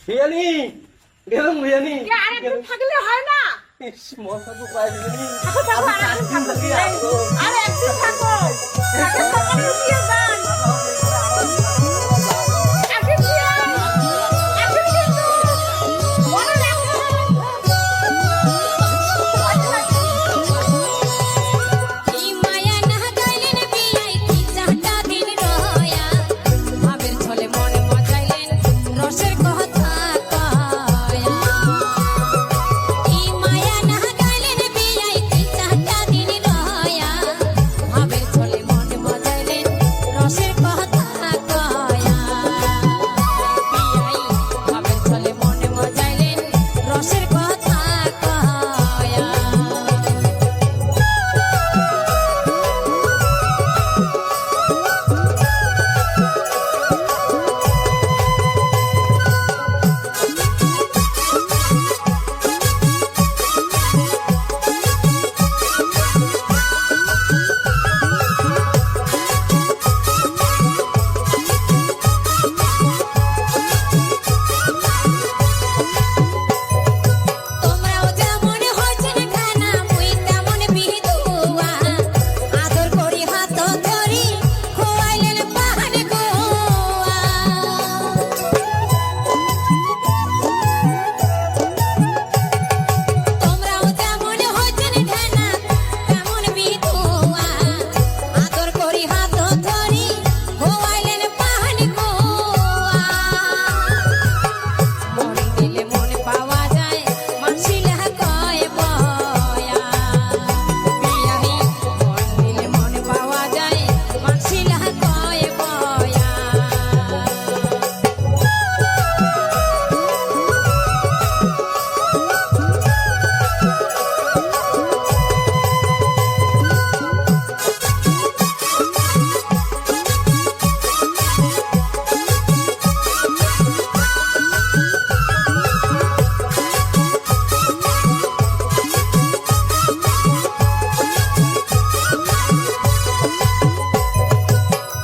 বিয়ানি গেলাম বিয়ানি আরেকদিন থাকলে হয় না? ইস মশা তো পাই বিয়ানি থাকো, থাকো, আরেকদিন থাকো। আরে একদিন থাকো। তাকে সকালে উঠিয়ে যান। একদিন দিয়ে। একদিন কিন্তু। মনে রাখবেন। এই মায়া না গাইলেন বিয়াই তিন চারটা দিন রয়া ভাবের ছলে মনে মজাইলেন রসের কথা কয়া এই মায়া না গাইলেন বিয়াই তিন চারটা দিন রয়া ভাবের ছলে মনে মজাইলেন রসের কথা কয়া বিয়াই ভাবের ছলে মনে মজাইলেন রসের কথা কয়া তোমরাও যেমন হইছেন খানা মুই তেমন বিধুয়া আদর করি হাত ধরি খোয়াইলেন পাহাড় গোয়া তোমরাও যেমন হইছেন খানা তেমন বিধুয়া আদর করি হাত ধরি খোয়াইলেন পাহাড় গোয়া মন দিলে মন পাওয়া যায় মানসিলা কয় বয়া বিয়াহি মন দিলে মন পাওয়া যায় মানসিলা কয় বয়া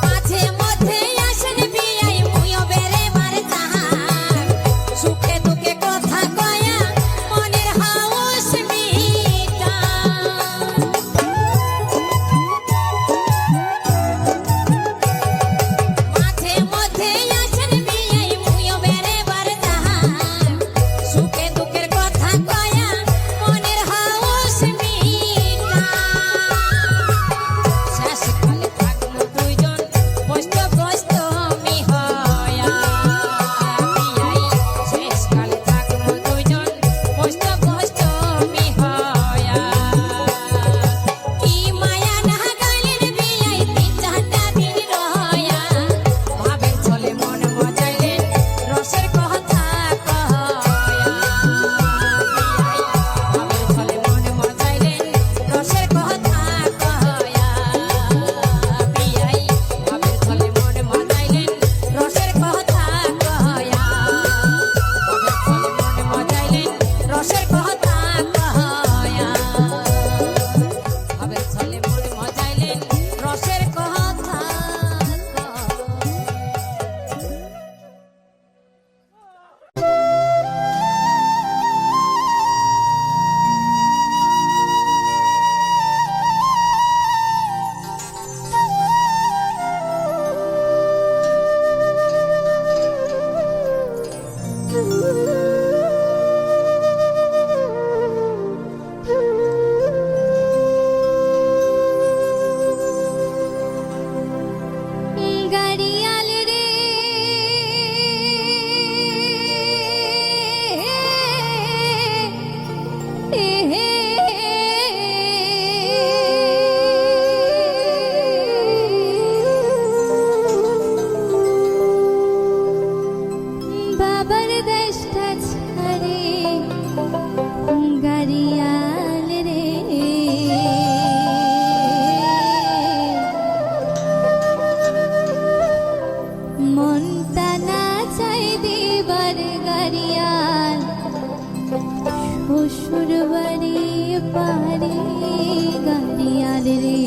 মাঝে মধ্যে আসেন বিয়াই মুইও বেরে মার তাহার সুখে দুঃখে কথা কয়া মনের হাউস মিটা মাঝে মধ্যে আসেন বিয়াই মুইও বেরে মার তাহার সুখে দুঃখের কথা কয়া মনের হাউস মিটা শেষকালে থাকলো দুইজন বস্ত বস্ত মিহয়া বিয়াই শেষকালে থাকলো দুইজন বস্ত বস্ত মিহয়া ই মায়া না গাইলেন বিয়াই তিন চারটা দিন রয়া ভাবের ছলে মন মজাইলেন রসের কথা কয়া বিয়াই ভাবের ছলে মন মজাইলেন রসের কথা কয়া বিয়াই ভাবের ছলে মন মজাইলেন রসের কথা কয়া ভাবের ছলে মন মজাইলেন রসের কথা কয়া ভাবের ছলে মন মজাইলেন রসের কথা গাড়িয়াল রে বাবার দেশটা ছাড়ে গাড়িয়াল রে মনটা না চাই দিবার গাড়িয়াল শ্বশুর বাড়ি পারে গাড়িয়াল রে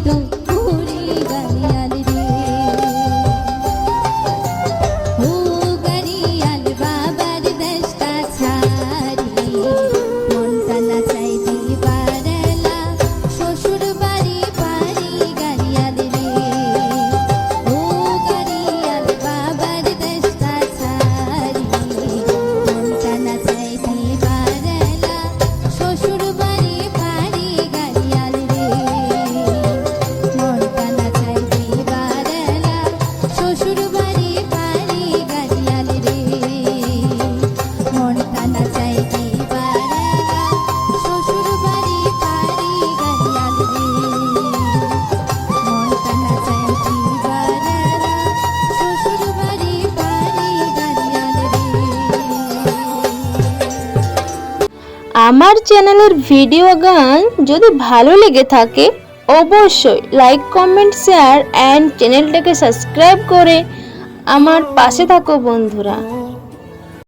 তো ঘুরি গাড়িয়াল রে ও গাড়িয়াল বাবার দেশটা ছাড়ি মনটা না চাইতে পারেলা শ্বশুর বাড়ি পারি গাড়িয়াল রে ও গাড়িয়াল বাবার দেশটা ছাড়ি মনটা না চাইতে পারেলা শ্বশুর বাড়ি পারি গাড়িয়াল রে মনটা না চাইতে পারেলা শ্বশুর বাড়ি পারি গাড়িয়াল রে মনটা না চাইতে পারেলা শ্বশুর বাড়ি পারি গাড়িয়াল রে মনটা না চাইতে পারেলা শ্বশুর বাড়ি পারি গাড়িয়াল রে। আমার চ্যানেলের ভিডিও গান যদি ভালো লেগে থাকে অবশ্যই লাইক কমেন্ট শেয়ার অ্যান্ড চ্যানেলটাকে সাবস্ক্রাইব করে আমার পাশে থাকো বন্ধুরা।